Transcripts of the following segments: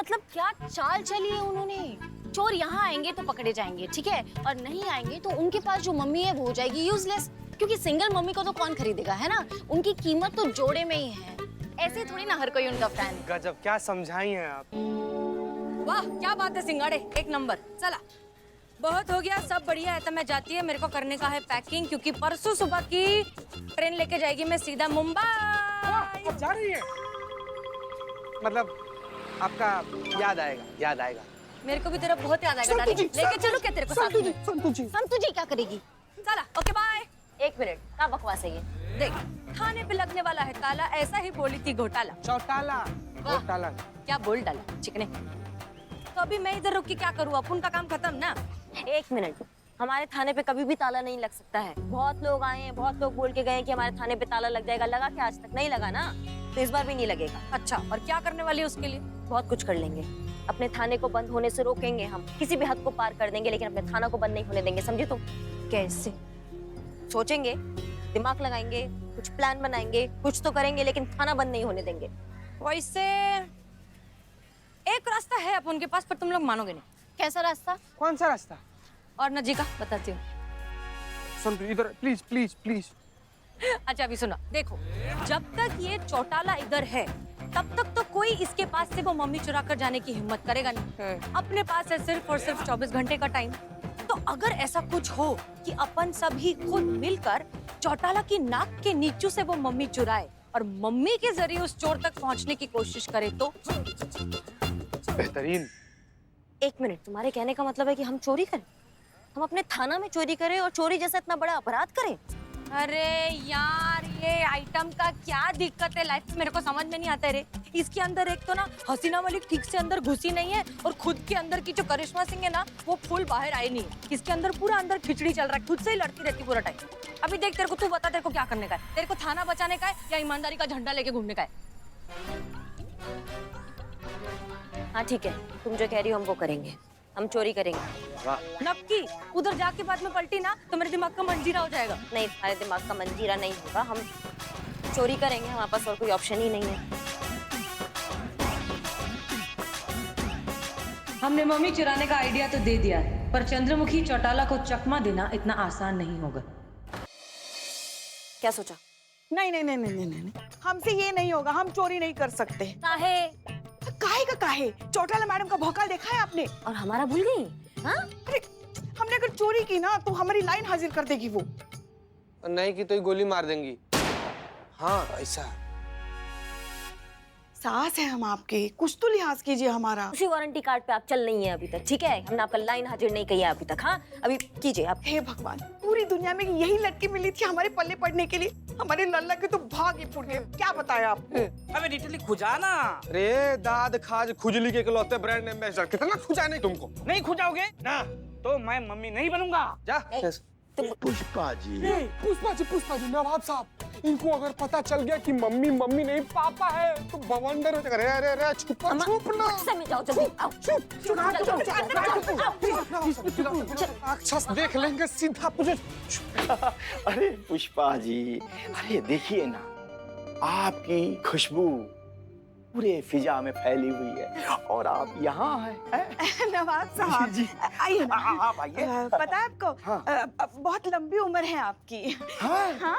मतलब क्या चाल चली है उन्होंने। चोर यहाँ आएंगे तो पकड़े जाएंगे, ठीक है, और नहीं आएंगे तो उनके पास जो मम्मी है वो हो जाएगी यूजलेस, क्योंकि सिंगल मम्मी को तो कौन खरीदेगा, है ना। उनकी कीमत तो जोड़े में ही है। ऐसे थोड़ी ना हर कोई उनका फैन है। गजब, क्या समझाई हैं आप। वाह क्या बात है सिंगाड़े, एक नंबर। चला बहुत हो गया, सब बढ़िया है तो मैं जाती है, मेरे को करने का है पैकिंग, क्योंकि परसों सुबह की ट्रेन लेके जाएगी मैं सीधा मुंबई। आप जा रही हैं? मतलब आपका याद आएगा, याद आएगा। मेरे को भी तेरा बहुत याद आएगा डार्लिंग। लेके चलूं क्या तेरे को साथ में? संतु जी क्या करेगी? चला ओके बाय। एक मिनट, क्या बकवास है ये? देख थाने पे लगने वाला है ताला, ऐसा ही बोली थी घोटाला। चौटाला, घोटाला। क्या बोल डाला चिकने। तो अभी मैं इधर रुक के क्या करूँ, अपन का काम खत्म ना। एक मिनट, हमारे थाने पे कभी भी ताला नहीं लग सकता है। बहुत लोग आए हैं, बहुत लोग बोल के गए कि हमारे थाने पे ताला लग जाएगा। लगा क्या आज तक? नहीं लगा ना, तो इस बार भी नहीं लगेगा। अच्छा, और क्या करने वाली है उसके लिए? बहुत कुछ कर लेंगे। अपने थाने को बंद होने से रोकेंगे हम, किसी भी हद को पार कर देंगे, लेकिन अपने थाना को बंद नहीं होने देंगे, समझे तुम? कैसे? सोचेंगे, दिमाग लगाएंगे, कुछ प्लान बनाएंगे, कुछ तो करेंगे, लेकिन थाना बंद नहीं होने देंगे। वैसे एक रास्ता है अपन के पास, पर तुम लोग मानोगे नहीं। कैसा रास्ता? कौन सा रास्ता? और न जी का बताती हूँ। संतु इधर प्लीज प्लीज प्लीज। अच्छा अभी सुना, देखो जब तक ये चौटाला इधर है तब तक तो कोई इसके पास से वो मम्मी चुरा कर जाने की हिम्मत करेगा नहीं। अपने पास है सिर्फ और सिर्फ 24 घंटे का टाइम। तो अगर ऐसा कुछ हो कि अपन सभी खुद मिलकर चौटाला की नाक के नीचू से वो मम्मी चुराए और मम्मी के जरिए उस चोर तक पहुंचने की कोशिश करे तो बेहतरीन। एक मिनट, तुम्हारे कहने का मतलब है कि हम चोरी करें? हम अपने थाना में चोरी करें और चोरी जैसा इतना बड़ा अपराध करें? अरे यार ये आइटम का क्या दिक्कत है लाइफ में, मेरे को समझ में नहीं आता है रे। इसके अंदर एक तो ना हसीना मलिक ठीक से अंदर घुसी नहीं है, और खुद के अंदर की जो करिश्मा सिंह है ना वो फुल बाहर आई नहीं है। इसके अंदर पूरा अंदर खिचड़ी चल रहा है, खुद से ही लड़ती रहती पूरा टाइम। अभी देख तेरे को, तू बता तेरे को क्या करने का है? तेरे को थाना बचाने का है या ईमानदारी का झंडा लेके घूमने का है? हाँ ठीक है, तुम जो कह रही हो हम वो करेंगे, हम चोरी करेंगे। नक्की उधर जाके बाद में पलटी ना तो मेरे दिमाग का मंजीरा हो जाएगा। नहीं, तुम्हारे दिमाग का मंजीरा नहीं होगा, हम चोरी करेंगे, हमारे पास और कोई ऑप्शन ही नहीं है। हमने मम्मी चुराने का आइडिया तो दे दिया है, पर चंद्रमुखी चौटाला को चकमा देना इतना आसान नहीं होगा। क्या सोचा? नहीं नहीं नहीं नहीं नहीं नहीं, हमसे ये नहीं होगा, हम चोरी नहीं कर सकते। काहे? काहे का काहे? चौटाला मैडम का भौकाल देखा है आपने? और हमारा भूल गई? हाँ? अरे हमने अगर चोरी की ना तो हमारी लाइन हाजिर कर देगी वो। नहीं की तो ही गोली मार देंगी। हाँ ऐसा सास है हम आपके, कुछ तो लिहाज कीजिए हमारा। उसी वारंटी कार्ड पे आप चल नहीं है अभी तक, ठीक है? हमने आपका लाइन हाजिर नहीं किया अभी तक। हाँ अभी कीजिए आप। हे भगवान, पूरी दुनिया में यही लड़की मिली थी हमारे पल्ले पड़ने के लिए। हमारे लल्ला के तो भाग ही फूट गए, क्या बताया आपको। अबे इटली खुजा ना। अरे दाद खाज खुजली के इकलौते ब्रांड एम्बेसडर, कितना खुजा नहीं तुमको। नहीं खुजाओगे ना तो मैं मम्मी नहीं बनूंगा। जा। पुष्पा जी, पुष्पा जी नवाब साहब, इनको अगर पता चल गया कि मम्मी मम्मी नहीं पापा है तो बवंडर हो जाएगा। अरे अरे छुपा छुपना। में जाओ जल्दी, आओ। राक्षस देख लेंगे सीधा पूछो। अरे पुष्पा जी, अरे देखिए ना, आपकी खुशबू पूरे फिजा में फैली हुई है और आप यहाँ हैं। नवाब साहब जी, आइए ना। आप आइए। पता है आपको, बहुत लंबी उम्र है आपकी। हाँ,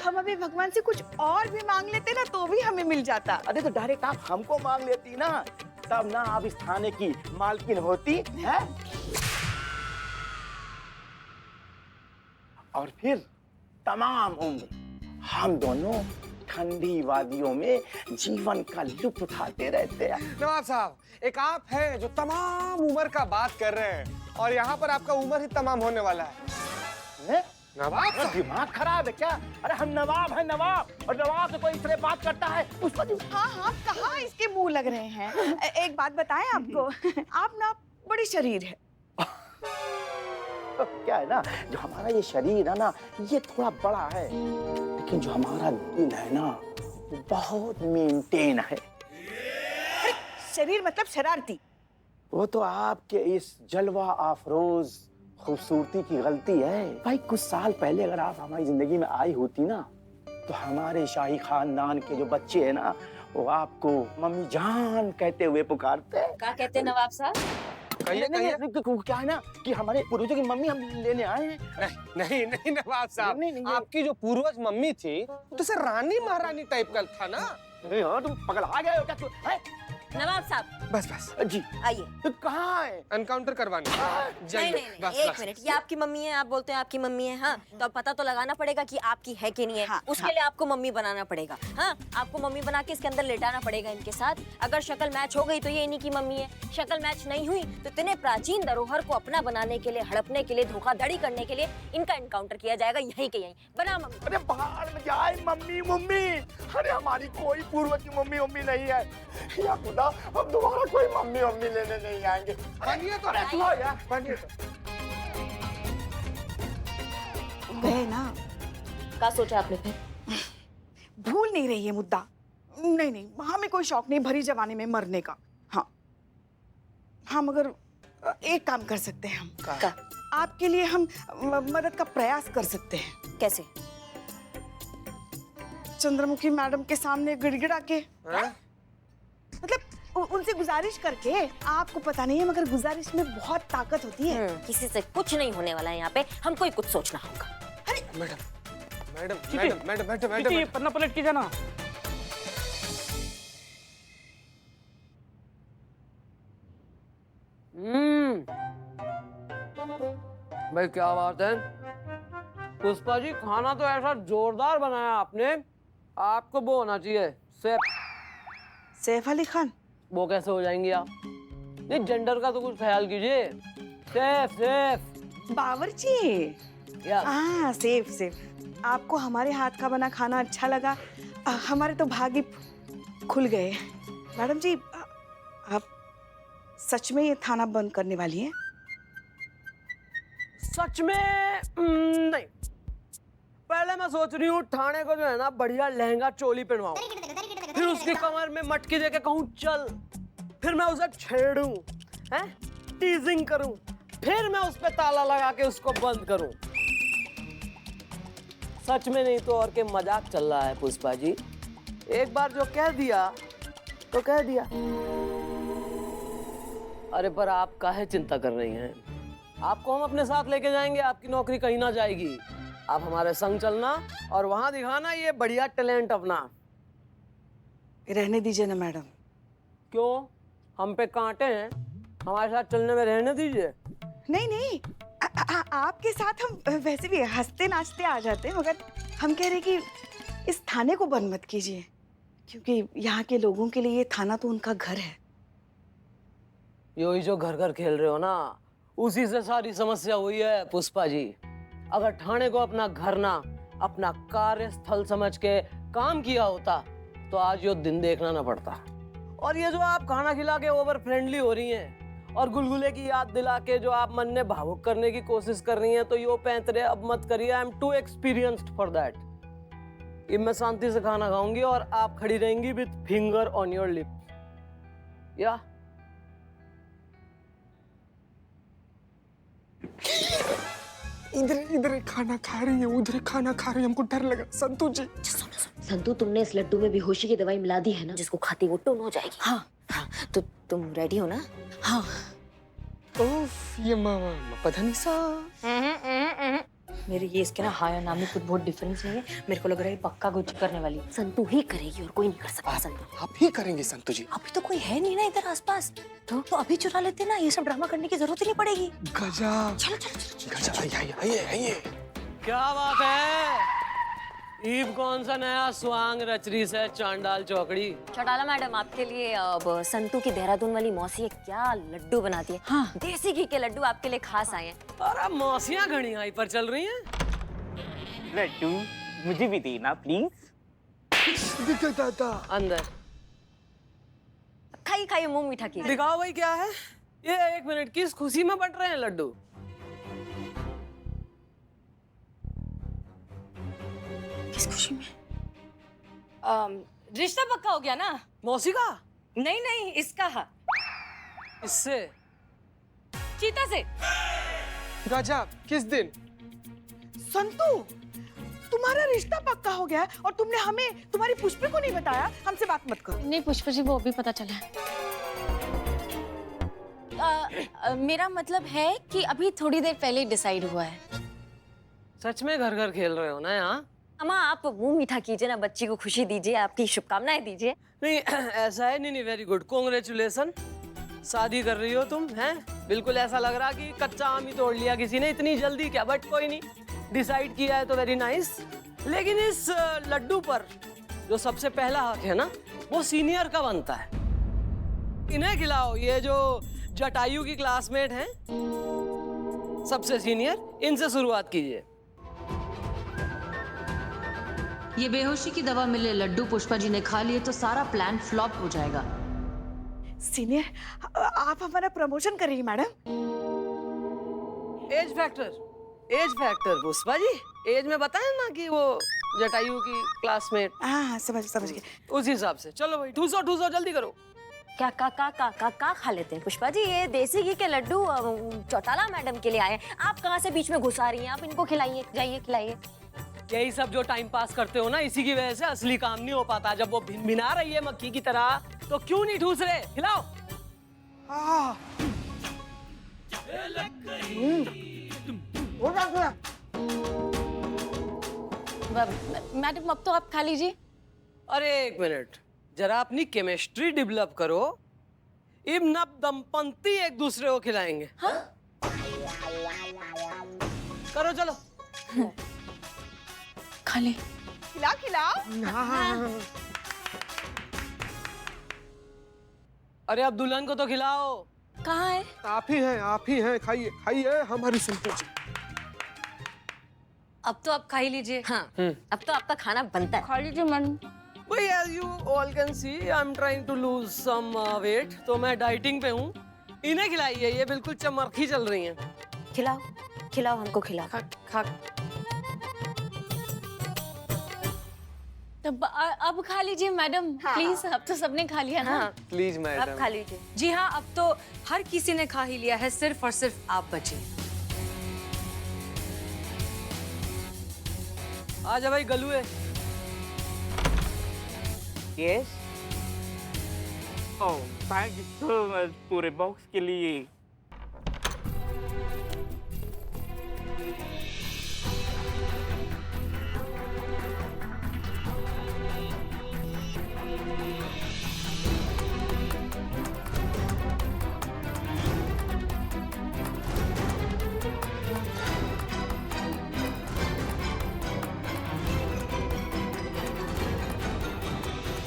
हम अभी भगवान से कुछ और भी मांग लेते ना तो भी हमें मिल जाता। अरे तो डायरेक्ट आप हमको मांग लेती ना, तब ना आप इस थाने की मालकिन होती है। और फिर तमाम उम्र हम दोनों ठंडी वादियों में जीवन का लुत्फ उठाते रहते हैं। नवाब साहब, एक आप हैं जो तमाम उम्र का बात कर रहे हैं और यहाँ पर आपका उम्र ही तमाम होने वाला है। नवाब साहब, दिमाग खराब है क्या? अरे हम नवाब हैं, नवाब, और नवाब से कोई इस तरह बात करता है? पुष्पा जी, हाँ हाँ, कहाँ इसके मुंह लग रहे हैं। एक बात बताएं आपको, आप ना बड़ी शरीर है। क्या है ना, जो हमारा ये शरीर है ना, ये थोड़ा बड़ा है, लेकिन जो हमारा दिल है ना वो बहुत मेंटेन है। शरीर मतलब शरारती। वो तो आपके इस जलवा आफरोज खूबसूरती की गलती है। भाई कुछ साल पहले अगर आप हमारी जिंदगी में आई होती ना तो हमारे शाही खानदान के जो बच्चे हैं ना वो आपको मम्मी जान कहते हुए पुकारते हैं। क्या कहते हैं नवाब साहब? कहिए कहिए। क्या है ना कि हमारे पूर्वजों की मम्मी हम लेने आए हैं। नहीं नहीं नवाब साहब, नहीं, आपकी जो पूर्वज मम्मी थी तो सर रानी महारानी टाइप का था ना। अरे हाँ, तुम पकड़ा गए हो क्या? तुम नवाब साहब बस बस जी आइए। तो कहाँ है? एनकाउंटर करवाने नहीं जाइए। नहीं नहीं, बस एक बस। मिनट, ये आपकी मम्मी है, आप बोलते हैं आपकी मम्मी है, हाँ तो अब पता तो लगाना पड़ेगा कि आपकी है कि नहीं है। हाँ, उसके लिए आपको मम्मी बनाना पड़ेगा। हाँ, आपको मम्मी बना के इसके अंदर लेटाना पड़ेगा इनके साथ। अगर शक्ल मैच हो गई तो ये इन्हीं की मम्मी है, शक्ल मैच नहीं हुई तो इतने प्राचीन धरोहर को अपना बनाने के लिए, हड़पने के लिए, धोखाधड़ी करने के लिए इनका एनकाउंटर किया जाएगा यहीं के यहीं। बना मम्मी। अरे बाहर में जाए मम्मी मम्मी। अरे हमारी कोई पूर्वज की मम्मी मम्मी नहीं है। या खुदा, अब दोबारा कोई मम्मी मम्मी लेने नहीं आएंगे। बनिए तो अरे सुनो यार, बनिए तो। गए ना, क्या सोचा आपने फिर? भूल नहीं रही है मुद्दा। नहीं नहीं, हमें कोई शौक नहीं भरी जवानी में मरने का। हाँ हाँ, मगर एक काम कर सकते हैं हम। क्या? आपके लिए हम मदद का प्रयास कर सकते हैं। कैसे? चंद्रमुखी मैडम के सामने गिड़गिड़ा के, हाँ? मतलब उनसे गुजारिश करके। आपको पता नहीं है मगर गुजारिश में बहुत ताकत होती है। किसी से कुछ नहीं होने वाला है यहाँ पे, हमको ही कुछ सोचना होगा। Madam madam madam madam madam ये मैडम पन्ना पलट के जाना। भाई क्या बात है पुष्पा जी, खाना तो ऐसा जोरदार बनाया आपने, आपको वो होना चाहिए सेफ। सैफ अली खान, वो कैसे हो जाएंगी आप? नहीं, जेंडर का तो कुछ ख्याल कीजिए। सेफ सेफ बावर्ची। या हाँ, सेफ सेफ। आपको हमारे हाथ का बना खाना अच्छा लगा, हमारे तो भाग्य खुल गए। मैडम जी, आप सच में ये थाना बंद करने वाली हैं? सच में नहीं, पहले मैं सोच रही हूँ थाने को जो है ना बढ़िया लहंगा चोली पहनवाऊं, फिर उसकी कमर में मटकी देके कहूँ चल, फिर मैं उसे छेड़ूं, हैं, टीजिंग करूं, फिर मैं उस पे ताला लगा के उसको बंद करूं। सच में नहीं तो और के मजाक चल रहा है पुष्पा जी। एक बार जो कह दिया तो कह दिया। अरे पर आप काहे चिंता कर रही हैं? आपको हम अपने साथ लेके जाएंगे, आपकी नौकरी कहीं ना जाएगी। आप हमारे संग चलना और वहां दिखाना ये बढ़िया टैलेंट अपना। रहने दीजिए ना मैडम। क्यों, हम पे कांटे हैं? हमारे साथ चलने में रहने दीजिए। नहीं नहीं, आपके साथ हम वैसे भी हंसते नाचते आ जाते हैं, मगर हम कह रहे कि इस थाने को बंद मत कीजिए, क्योंकि यहाँ के लोगों के लिए ये थाना तो उनका घर है। यही जो घर घर खेल रहे हो ना, उसी से सारी समस्या हुई है पुष्पा जी। अगर थाने को अपना घर ना, अपना कार्यस्थल समझ के काम किया होता तो आज यो दिन देखना ना पड़ता। और ये जो आप खाना खिला के ओवर फ्रेंडली हो रही हैं और गुलगुले की याद दिला के जो आप मन में भावुक करने की कोशिश कर रही हैं, तो यो पैंतरे अब मत करिए। I am too experienced for that. ये मैं शांति से खाना खाऊंगी और आप खड़ी रहेंगी with finger on your lip. या इधर इधर खाना खा रही है, उधर खाना खा रही है, हमको डर लगा। संतू जी, संतू, तुमने इस लड्डू में बेहोशी की दवाई मिला दी है ना, जिसको खाती वो टोन हो जाएगी। हाँ तो तुम रेडी हो ना? हाँ। उफ, ये मामा पता नहीं सा। मेरे ये इसके ना हाया नाम में कुछ बहुत डिफरेंस नहीं है। मेरे को लग रहा है ये पक्का कुछ करने वाली है। संतू ही करेगी और कोई नहीं कर सकता। संतू, आप ही करेंगे संतू जी। अभी तो कोई है नहीं ना इधर आसपास, तो अभी चुरा लेते ना, ये सब ड्रामा करने की जरूरत ही नहीं पड़ेगी। गजब चलो चलो चलो। गजब, आइए। क्या बात है? ईब कौन सा नया स्वांग रच रही है चांडाल चौकड़ी? चौटाला मैडम, आपके लिए अब संतू की देहरादून वाली मौसी है, क्या लड्डू बनाती है। हाँ। देसी घी के लड्डू आपके लिए खास आए हैं। अरे मौसियां घड़ी हाई पर चल रही हैं। लड्डू मुझे भी देना प्लीज। अंदर खाइए खाइए, मुंह मीठा कीजिए। दिखाओ भाई क्या है ये। 1 मिनट, किस खुशी में बट रहे हैं लड्डू? किस खुशी में? रिश्ता पक्का हो गया ना? मौसी का? नहीं नहीं, इसका है, इससे? चीता से। गजब, किस दिन? संतू, तुम तुम्हारा रिश्ता पक्का हो गया है और तुमने हमें तुम्हारी पुष्पी को नहीं बताया। हमसे बात मत करो। नहीं पुष्पा जी, वो अभी पता चला है। मेरा मतलब है कि अभी थोड़ी देर पहले डिसाइड हुआ है। सच में घर घर खेल रहे हो ना यहाँ? अम्मा आप मुंह मीठा कीजिए ना, बच्ची को खुशी दीजिए, आपकी शुभकामनाएं दीजिए। नहीं ऐसा है, नहीं वेरी गुड, कॉन्ग्रेचुलेसन। शादी कर रही हो तुम, हैं? बिल्कुल ऐसा लग रहा कि कच्चा आम ही तोड़ लिया किसी ने, इतनी जल्दी क्या, बट कोई नहीं, डिसाइड किया है तो वेरी नाइस। लेकिन इस लड्डू पर जो सबसे पहला हक है ना, वो सीनियर का बनता है। इन्हें खिलाओ, ये जो जटायु की क्लासमेट हैं, सबसे सीनियर, इनसे शुरुआत कीजिए। ये बेहोशी की दवा मिले लड्डू पुष्पा जी ने खा लिए तो सारा प्लान फ्लॉप हो जाएगा। सीनियर, आप हमारा प्रमोशन करिए madam. Age factor Pushpa ji, as में बताया ना कि वो जटायु की क्लासमेट। हाँ समझ गए। उस हिसाब से चलो भाई, ठूसो जल्दी करो। क्या का खा लेते हैं पुष्पा जी? ये देसी घी के लड्डू चौटाला मैडम के लिए आए हैं, आप कहाँ से बीच में घुसा रही हैं? आप इनको खिलाइए, जाइए खिलाइए। यही सब जो टाइम पास करते हो ना, इसी की वजह से असली काम नहीं हो पाता। जब वो भिनभिना रही है मक्खी की तरह, तो क्यों नहीं ठूस रहे? खिलाओ। मैडम अब तो आप खा लीजिए। अरे एक मिनट, जरा अपनी केमिस्ट्री डेवलप करो। इब नब दंपंती एक दूसरे को खिलाएंगे। हाँ? करो चलो। खा ले। खिलाओ। अरे अब दुल्हन को तो खिलाओ। कहाँ है? आप ही हैं, खाइए हमारी संतोष। अब तो आप खा ही लीजिए। हाँ, अब तो आपका खाना बनता है। खा लीजिए मैडम। भाई as you all can see, I'm trying to lose some weight, तो मैं डाइटिंग पे हूँ। इन्हें खिलाइए, ये बिल्कुल चमरखी चल रही हैं। खिलाओ हमको खिलाओ। खा। अब खा लीजिए मैडम, प्लीज। अब तो सबने खा लिया ना। प्लीज अब मैडम। खा लीजिए। जी हाँ, अब तो हर किसी ने खा ही लिया है, सिर्फ और सिर्फ आप बचे। आजा भाई गलुए। Yes. Oh thank you so much पूरे बॉक्स के लिए।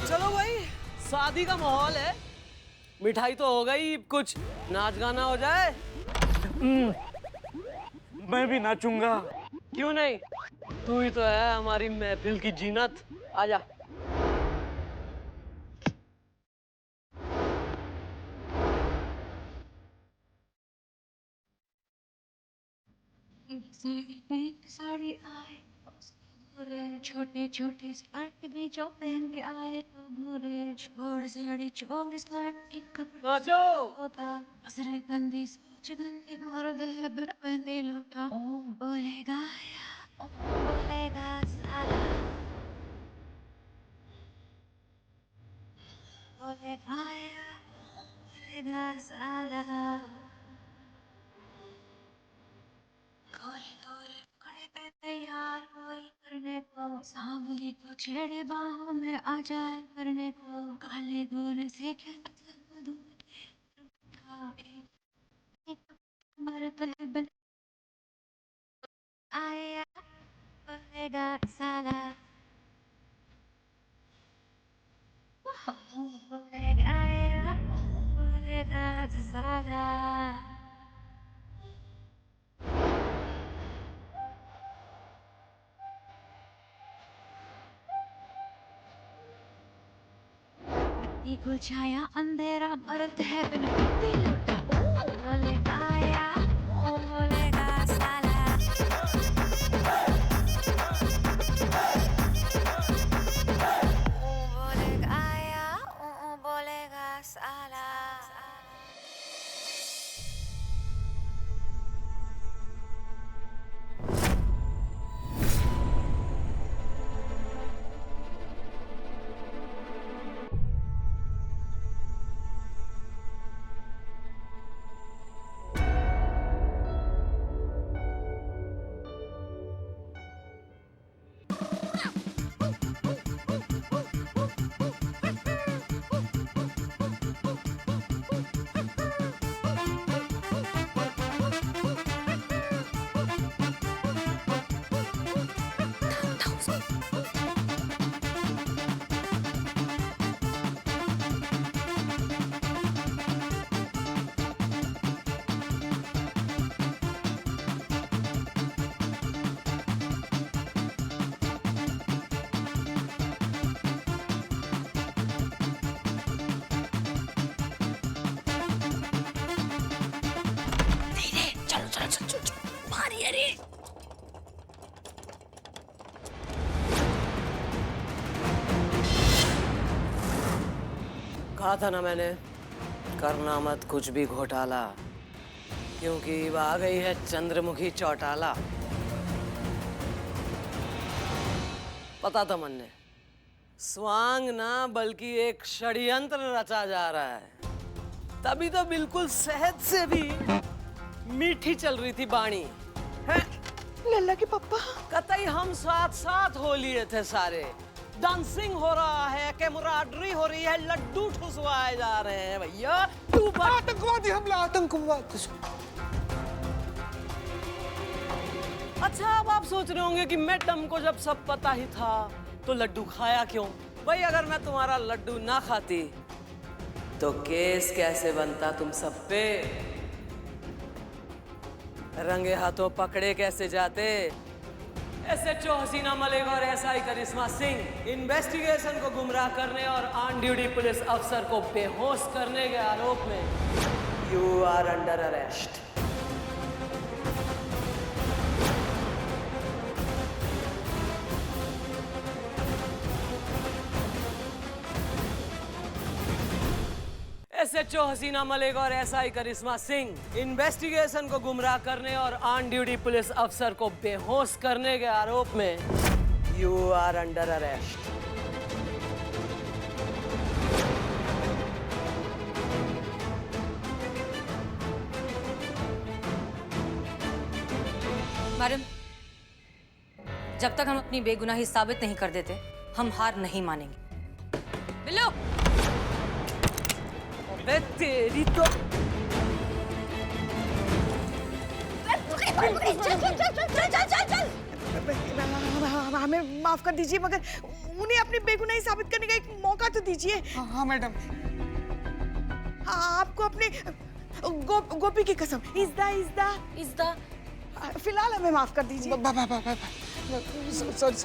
चलो भाई, शादी का माहौल है, मिठाई तो हो गई, कुछ नाच गाना हो जाए। मैं भी नाचूंगा। क्यों नहीं, तू ही तो है हमारी महफिल की जीनत। आजा। छोटे छोटे स्कर्ट भी जो पहन के आए तो बुरे छोड़ साड़ी छोड़ स्कर्ट एक नाचो। होता असरे गंदी सोच गंदी भर दे बंदी लुटा बोलेगा साला बोलेगा साला तैयार हो करने को सांवली को छेड़े बाहों में आ जाए करने को काले गोरे से क्या मतलब आया बोलेगा साला बोलेगा आया बोलेगा साला को छाया अंधेरा मरद है बिन लुटा बोलेगा आया ओ बोलेगा साला ओ बोलेगा आया ओ बोलेगा साला कहा था ना मैंने, करना मत कुछ भी घोटाला, क्योंकि अब आ गई है चंद्रमुखी चौटाला। पता था मन ने, स्वांग ना बल्कि एक षड्यंत्र रचा जा रहा है। तभी तो बिल्कुल सहज से भी मीठी चल रही थी बाणी है। लल्ला के पप्पा, कतई हम साथ साथ हो लिए थे सारे। डांसिंग हो रहा है, कैमराडरी हो रही है, लड्डू ठुसवाए जा रहे हैं भैया। तू आतंकवादी हमला, आतंकवाद। अच्छा, अब आप सोच रहे होंगे कि मैडम को जब सब पता ही था तो लड्डू खाया क्यों? भाई अगर मैं तुम्हारा लड्डू ना खाती तो केस कैसे बनता तुम सब पे? रंगे हाथों पकड़े कैसे जाते? SHO हसीना मलिक और SI करिश्मा सिंह इन्वेस्टिगेशन को गुमराह करने और ऑन ड्यूटी पुलिस अफसर को बेहोश करने के आरोप में you are under arrest. SHO Hasina Malik और SI करिश्मा सिंह इन्वेस्टिगेशन को गुमराह करने और ऑन ड्यूटी पुलिस अफसर को बेहोश करने के आरोप में you are under arrest. Madam, जब तक हम अपनी बेगुनाही साबित नहीं कर देते, हम हार नहीं मानेंगे। बिल्लू, अबे तेरी तो हमें माफ कर दीजिए, मगर उन्हें अपनी बेगुनाही साबित करने का एक मौका तो दीजिए। हाँ मैडम। आपको अपने गोपी की कसम, इज़्दा फिलहाल हमें माफ कर दीजिए। सॉरी।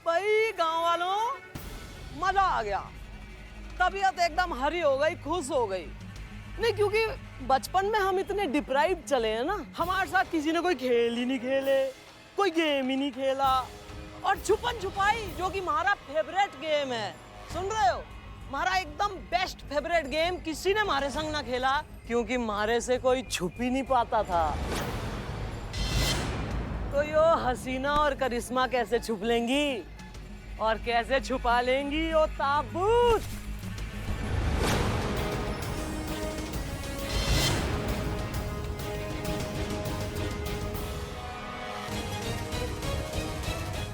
भाई गांव वालों, मजा आ गया। तबीयत एकदम हरी हो गई, खुश हो गई। नहीं, क्योंकि बचपन में हम इतने डिप्राइव चले हैं ना, हमारे साथ किसी ने कोई खेल ही नहीं खेले, कोई गेम ही नहीं खेला। और छुपन छुपाई, जो कि हमारा फेवरेट गेम है, सुन रहे हो, हमारा एकदम बेस्ट फेवरेट गेम, किसी ने हमारे संग ना खेला, क्योंकि हमारे से कोई छुप ही नहीं पाता था। तो यो हसीना और करिश्मा कैसे छुप लेंगी और कैसे छुपा लेंगी वो ताबूत?